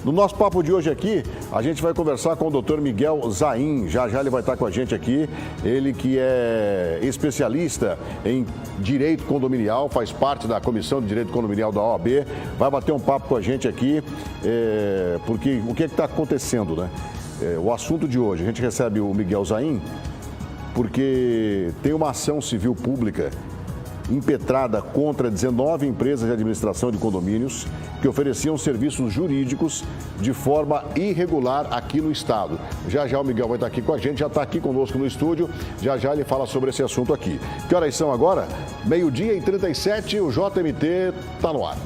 No nosso papo de hoje aqui, a gente vai conversar com o Dr. Miguel Zain. Já ele vai estar com a gente aqui. Ele que é especialista em direito condominial, faz parte da Comissão de Direito Condominial da OAB. Vai bater um papo com a gente aqui, porque o que está acontecendo, né? O assunto de hoje, a gente recebe o Miguel Zain porque tem uma ação civil pública impetrada contra 19 empresas de administração de condomínios que ofereciam serviços jurídicos de forma irregular aqui no estado. Já o Miguel vai estar aqui com a gente, já está aqui conosco no estúdio, já ele fala sobre esse assunto aqui. Que horas são agora? 12h37, o JMT está no ar.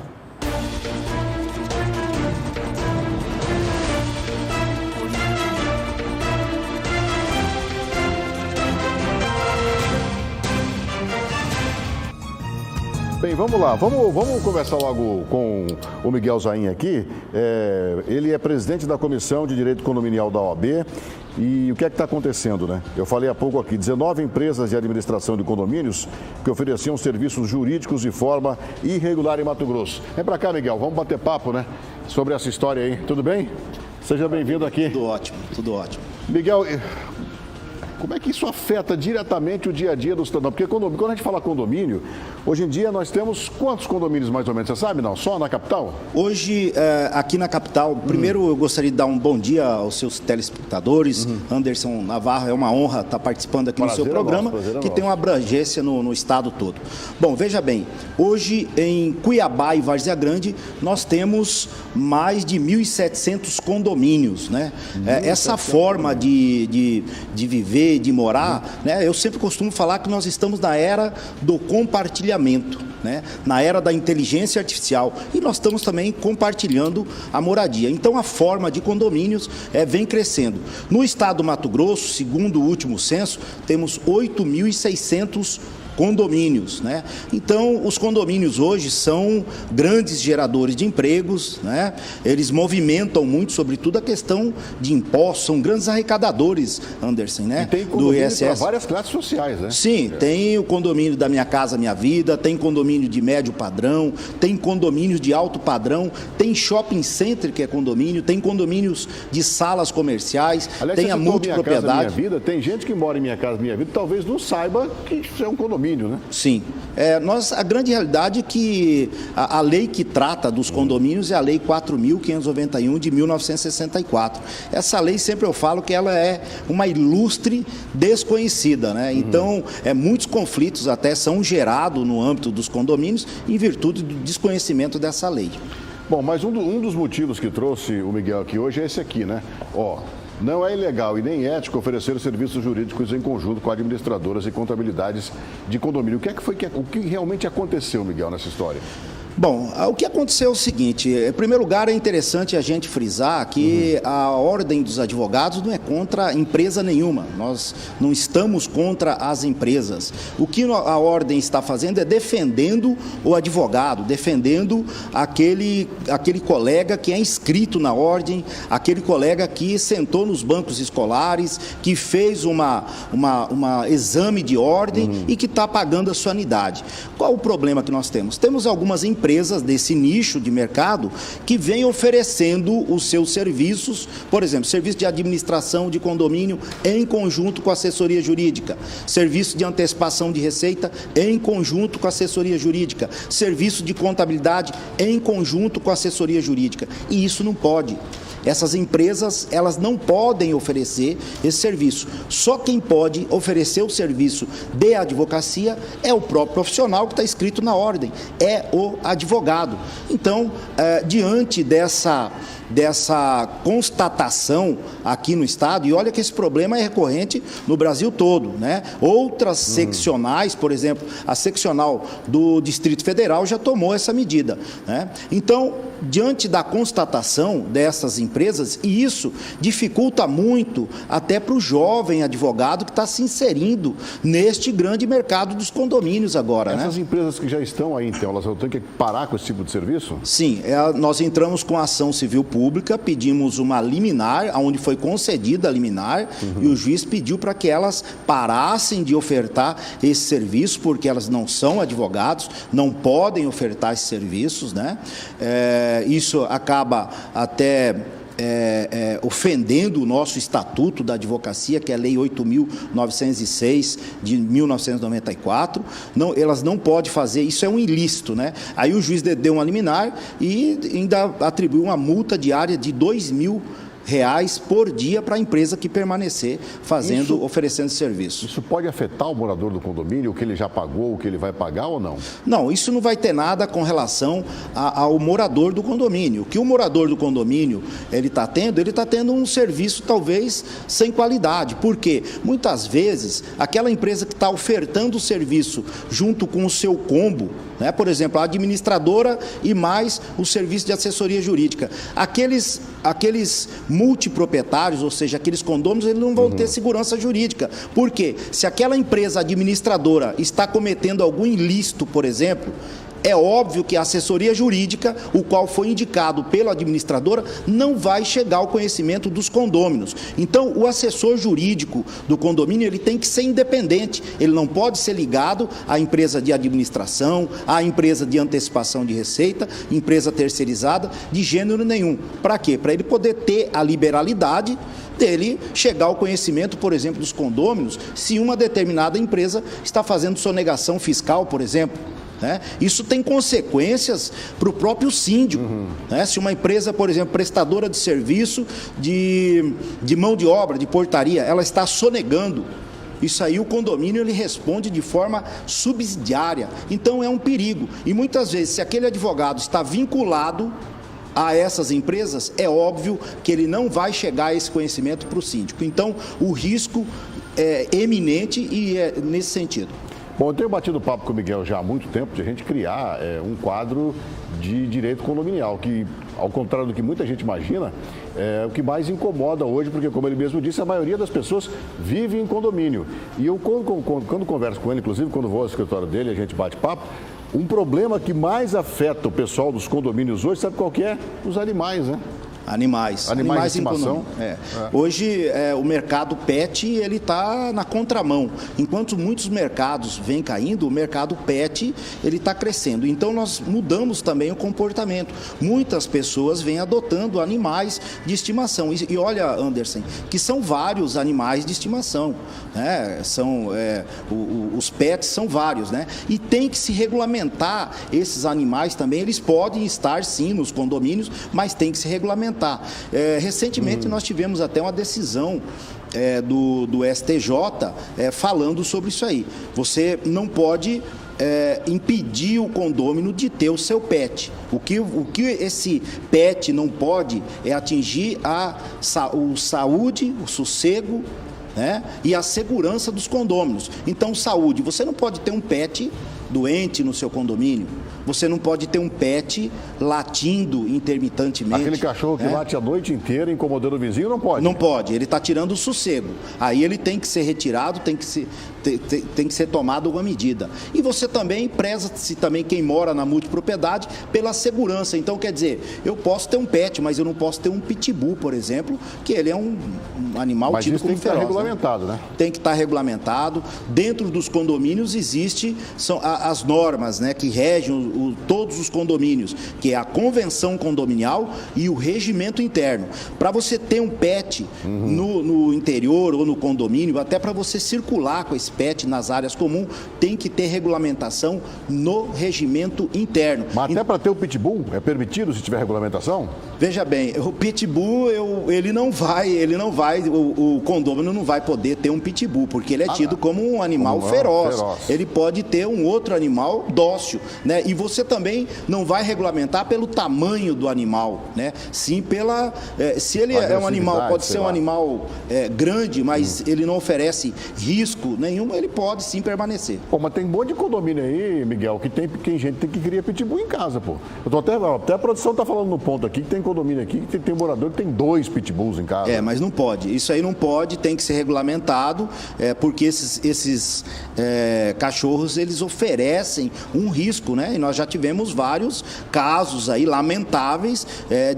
Bem, vamos lá, vamos conversar logo com o Miguel Zain aqui. Ele é presidente da Comissão de Direito Condominial da OAB. E o que é que está acontecendo, né? Eu falei há pouco aqui, 19 empresas de administração de condomínios que ofereciam serviços jurídicos de forma irregular em Mato Grosso. Vem para cá, Miguel, vamos bater papo, né? Sobre essa história aí, tudo bem? Seja bem-vindo aqui. Tudo ótimo, tudo ótimo. Miguel, como é que isso afeta diretamente o dia a dia do cidadão? Porque quando a gente fala condomínio, hoje em dia nós temos quantos condomínios mais ou menos? Você sabe, não? Só na capital? Hoje, aqui na capital, primeiro eu gostaria de dar um bom dia aos seus telespectadores. Anderson Navarro, é uma honra estar participando aqui no seu programa, que tem uma abrangência no estado todo. Bom, veja bem, hoje em Cuiabá e Várzea Grande, nós temos mais de 1.700 condomínios, né? Essa forma de viver, de morar, né? Eu sempre costumo falar que nós estamos na era do compartilhamento, né? Na era da inteligência artificial, e nós estamos também compartilhando a moradia. Então a forma de condomínios vem crescendo. No estado do Mato Grosso, segundo o último censo, temos 8.600 condomínios, né? Então, os condomínios hoje são grandes geradores de empregos, né? Eles movimentam muito, sobretudo, a questão de impostos, são grandes arrecadadores, Anderson, né? E tem condomínio para várias classes sociais, né? Sim, tem o condomínio da Minha Casa Minha Vida, tem condomínio de médio padrão, tem condomínios de alto padrão, tem shopping center que é condomínio, tem condomínios de salas comerciais, aliás, tem a multipropriedade. Minha Casa, Minha Vida, tem gente que mora em Minha Casa Minha Vida, talvez não saiba que isso é um condomínio. Né? Sim. A grande realidade é que a lei que trata dos condomínios é a Lei 4.591 de 1964. Essa lei, sempre eu falo que ela é uma ilustre desconhecida, né? Então, muitos conflitos até são gerados no âmbito dos condomínios em virtude do desconhecimento dessa lei. Bom, mas um dos motivos que trouxe o Miguel aqui hoje é esse aqui, né? Não é ilegal e nem ético oferecer serviços jurídicos em conjunto com administradoras e contabilidades de condomínio. O que realmente aconteceu, Miguel, nessa história? Bom, o que aconteceu é o seguinte, em primeiro lugar é interessante a gente frisar que a ordem dos advogados não é contra empresa nenhuma, nós não estamos contra as empresas. O que a ordem está fazendo é defendendo o advogado, defendendo aquele colega que é inscrito na ordem, aquele colega que sentou nos bancos escolares, que fez uma exame de ordem e que está pagando a sua anuidade. Qual o problema que nós temos? Temos algumas empresas desse nicho de mercado que vêm oferecendo os seus serviços, por exemplo, serviço de administração de condomínio em conjunto com a assessoria jurídica, serviço de antecipação de receita em conjunto com a assessoria jurídica, serviço de contabilidade em conjunto com a assessoria jurídica, e isso não pode. Essas empresas, elas não podem oferecer esse serviço. Só quem pode oferecer o serviço de advocacia é o próprio profissional que está escrito na ordem, é o advogado. Então, diante dessa constatação aqui no estado, e olha que esse problema é recorrente no Brasil todo, né? Outras seccionais, por exemplo, a seccional do Distrito Federal já tomou essa medida, né? Então, diante da constatação dessas empresas, e isso dificulta muito até para o jovem advogado que está se inserindo neste grande mercado dos condomínios agora, Essas empresas que já estão aí, então, elas vão ter que parar com esse tipo de serviço? Sim, nós entramos com a ação civil pública pública, pedimos uma liminar, onde foi concedida a liminar, e o juiz pediu para que elas parassem de ofertar esse serviço, porque elas não são advogados, não podem ofertar esses serviços, né? Isso acaba até ofendendo o nosso Estatuto da Advocacia, que é a Lei 8.906 de 1994. Não, elas não podem fazer, isso é um ilícito, né? Aí o juiz deu uma liminar e ainda atribuiu uma multa diária de R$2.000 por dia para a empresa que permanecer oferecendo serviço. Isso pode afetar o morador do condomínio, o que ele já pagou, o que ele vai pagar ou não? Não, isso não vai ter nada com relação ao morador do condomínio. O que o morador do condomínio ele está tendo um serviço talvez sem qualidade. Por quê? Muitas vezes, aquela empresa que está ofertando o serviço junto com o seu combo, né? Por exemplo, a administradora e mais o serviço de assessoria jurídica. Aqueles multiproprietários, ou seja, aqueles condôminos, eles não vão ter segurança jurídica. Por quê? Se aquela empresa administradora está cometendo algum ilícito, por exemplo, é óbvio que a assessoria jurídica, o qual foi indicado pela administradora, não vai chegar ao conhecimento dos condôminos. Então, o assessor jurídico do condomínio, ele tem que ser independente. Ele não pode ser ligado à empresa de administração, à empresa de antecipação de receita, empresa terceirizada, de gênero nenhum. Para quê? Para ele poder ter a liberalidade dele chegar ao conhecimento, por exemplo, dos condôminos, se uma determinada empresa está fazendo sonegação fiscal, por exemplo. Isso tem consequências para o próprio síndico. Se uma empresa, por exemplo, prestadora de serviço de mão de obra, de portaria, ela está sonegando, isso aí o condomínio ele responde de forma subsidiária. Então é um perigo. E muitas vezes, se aquele advogado está vinculado a essas empresas, é óbvio que ele não vai chegar a esse conhecimento para o síndico. Então o risco é eminente e é nesse sentido. Bom, eu tenho batido papo com o Miguel já há muito tempo de a gente criar um quadro de direito condominial, que, ao contrário do que muita gente imagina, é o que mais incomoda hoje, porque, como ele mesmo disse, a maioria das pessoas vive em condomínio. E eu, quando converso com ele, inclusive quando vou ao escritório dele, a gente bate papo, um problema que mais afeta o pessoal dos condomínios hoje, sabe qual que é? Os animais, né? Animais de estimação. Hoje, o mercado pet ele está na contramão. Enquanto muitos mercados vêm caindo, o mercado pet ele está crescendo. Então, nós mudamos também o comportamento. Muitas pessoas vêm adotando animais de estimação. E olha, Anderson, que são vários animais de estimação. Os pets são vários, né? E tem que se regulamentar esses animais também. Eles podem estar, sim, nos condomínios, mas tem que se regulamentar. Recentemente nós tivemos até uma decisão do STJ falando sobre isso aí. Você não pode impedir o condômino de ter o seu pet. O que esse pet não pode é atingir a saúde, o sossego, e a segurança dos condôminos. Então, saúde, você não pode ter um pet doente no seu condomínio. Você não pode ter um pet latindo intermitentemente. Aquele cachorro que late a noite inteira incomodando o vizinho, não pode? Não pode, ele está tirando o sossego. Aí ele tem que ser retirado, tem que ser tomada alguma medida. E você também preza-se também quem mora na multipropriedade pela segurança. Então, quer dizer, eu posso ter um pet, mas eu não posso ter um pitbull, por exemplo, que ele é um animal tido como feroz. Mas isso tem que estar regulamentado, né? Tem que estar regulamentado. Dentro dos condomínios são as normas, né, que regem todos os condomínios, que é a convenção condominial e o regimento interno. Para você ter um pet no interior ou no condomínio, até para você circular com esse pet nas áreas comuns, tem que ter regulamentação no regimento interno. Mas até para ter o pitbull, é permitido se tiver regulamentação? Veja bem, o pitbull, ele não vai, o condômino não vai poder ter um pitbull, porque ele é tido como um animal feroz. Ele pode ter um outro animal dócil, né? E você também não vai regulamentar pelo tamanho do animal, né? Sim, se ele é um animal, pode ser um animal grande, mas ele não oferece risco nenhum, nenhuma, ele pode sim permanecer. Pô, mas tem um monte de condomínio aí, Miguel, que tem gente que cria pitbull em casa, pô. Eu tô até a produção tá falando no ponto aqui, que tem condomínio aqui, que tem morador que tem 2 pitbulls em casa. Mas não pode. Isso aí não pode, tem que ser regulamentado, porque esses cachorros, eles oferecem um risco, né? E nós já tivemos vários casos aí lamentáveis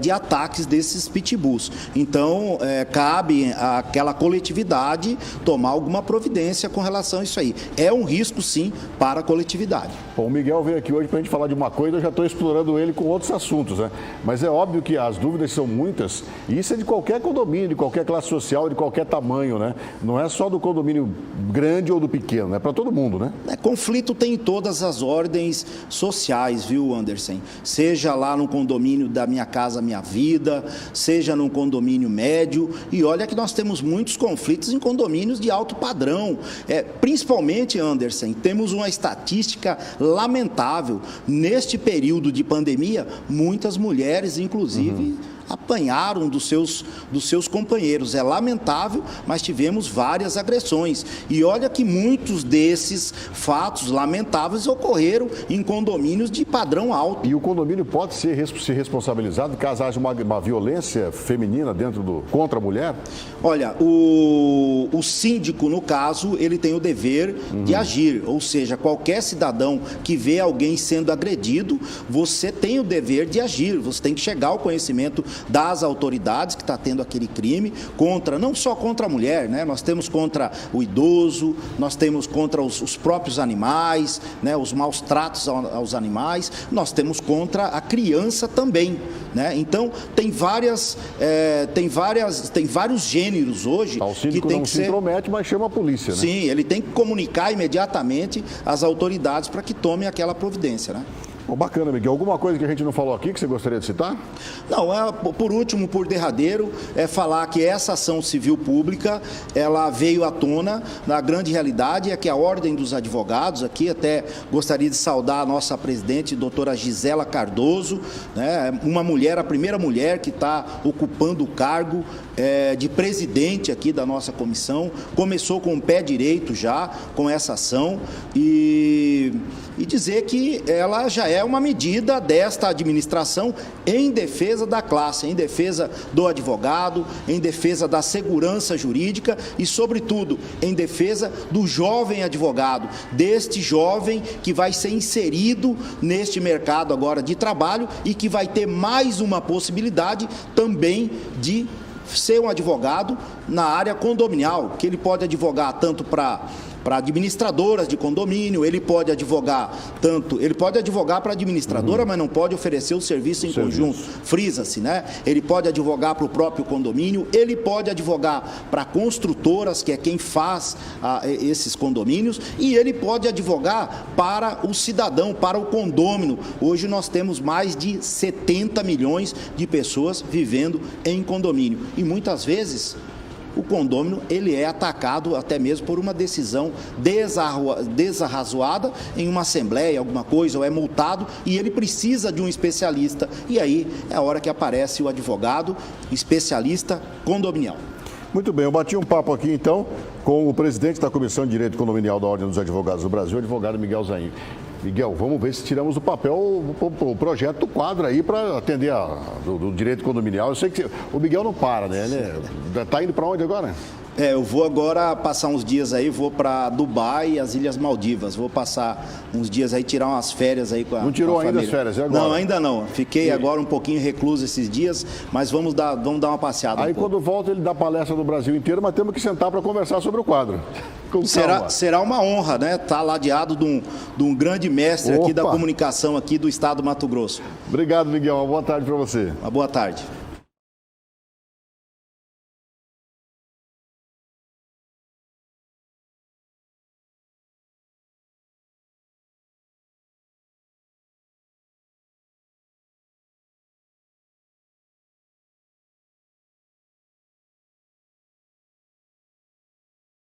de ataques desses pitbulls. Então, cabe àquela coletividade tomar alguma providência com relação a isso aí. É um risco, sim, para a coletividade. Bom, o Miguel veio aqui hoje para a gente falar de uma coisa, eu já estou explorando ele com outros assuntos, né? Mas é óbvio que as dúvidas são muitas, e isso é de qualquer condomínio, de qualquer classe social, de qualquer tamanho, né? Não é só do condomínio grande ou do pequeno, é para todo mundo, né? Conflito tem em todas as ordens sociais, viu, Anderson? Seja lá no condomínio da Minha Casa Minha Vida, seja num condomínio médio, e olha que nós temos muitos conflitos em condomínios de alto padrão. Principalmente, Anderson, temos uma estatística lamentável. Neste período de pandemia, muitas mulheres, inclusive, apanharam dos seus companheiros. É lamentável, mas tivemos várias agressões. E olha que muitos desses fatos lamentáveis ocorreram em condomínios de padrão alto. E o condomínio pode ser responsabilizado caso haja uma violência feminina contra a mulher? Olha, o síndico, no caso, ele tem o dever de agir. Ou seja, qualquer cidadão que vê alguém sendo agredido, você tem o dever de agir. Você tem que chegar ao conhecimento das autoridades que está tendo aquele crime, não só contra a mulher, né? Nós temos contra o idoso, nós temos contra os próprios animais, né? Os maus tratos aos animais, nós temos contra a criança também, né? Então, tem vários gêneros hoje o síndico que tem não se intromete, mas chama a polícia, né? Sim, ele tem que comunicar imediatamente às autoridades para que tomem aquela providência, né? Bom, bacana, Miguel. Alguma coisa que a gente não falou aqui que você gostaria de citar? Não, por último, por derradeiro, falar que essa ação civil pública, ela veio à tona, na grande realidade é que a Ordem dos Advogados, aqui até gostaria de saudar a nossa presidente, doutora Gisela Cardoso, né, a primeira mulher que está ocupando o cargo de presidente aqui da nossa comissão, começou com o pé direito já com essa ação e dizer que ela já é uma medida desta administração em defesa da classe, em defesa do advogado, em defesa da segurança jurídica e, sobretudo, em defesa do jovem advogado, deste jovem que vai ser inserido neste mercado agora de trabalho e que vai ter mais uma possibilidade também de ser um advogado na área condominial, que ele pode advogar tanto para administradoras de condomínio, ele pode advogar para administradora, mas não pode oferecer o serviço em conjunto, frisa-se, né? Ele pode advogar para o próprio condomínio, ele pode advogar para construtoras, que é quem faz esses condomínios, e ele pode advogar para o cidadão, para o condômino. Hoje nós temos mais de 70 milhões de pessoas vivendo em condomínio, e muitas vezes o condômino ele é atacado até mesmo por uma decisão desarrazoada em uma assembleia, alguma coisa, ou é multado e ele precisa de um especialista. E aí é a hora que aparece o advogado especialista condominial. Muito bem, eu bati um papo aqui então com o presidente da Comissão de Direito Condominial da Ordem dos Advogados do Brasil, o advogado Miguel Zain. Miguel, vamos ver se tiramos do papel o projeto do quadro aí para atender do direito condominial. Eu sei que o Miguel não para, né? Ele está indo para onde agora? Eu vou agora passar uns dias aí, vou para Dubai e as Ilhas Maldivas. Vou passar uns dias aí, tirar umas férias aí com a família. Não tirou ainda as férias, é agora? Não, ainda não. Fiquei agora um pouquinho recluso esses dias, mas vamos dar uma passeada. Aí quando volta ele dá palestra no Brasil inteiro, mas temos que sentar para conversar sobre o quadro. Será uma honra, né? Estar ladeado de um grande mestre aqui da comunicação aqui do estado do Mato Grosso. Obrigado, Miguel. Uma boa tarde para você. Uma boa tarde.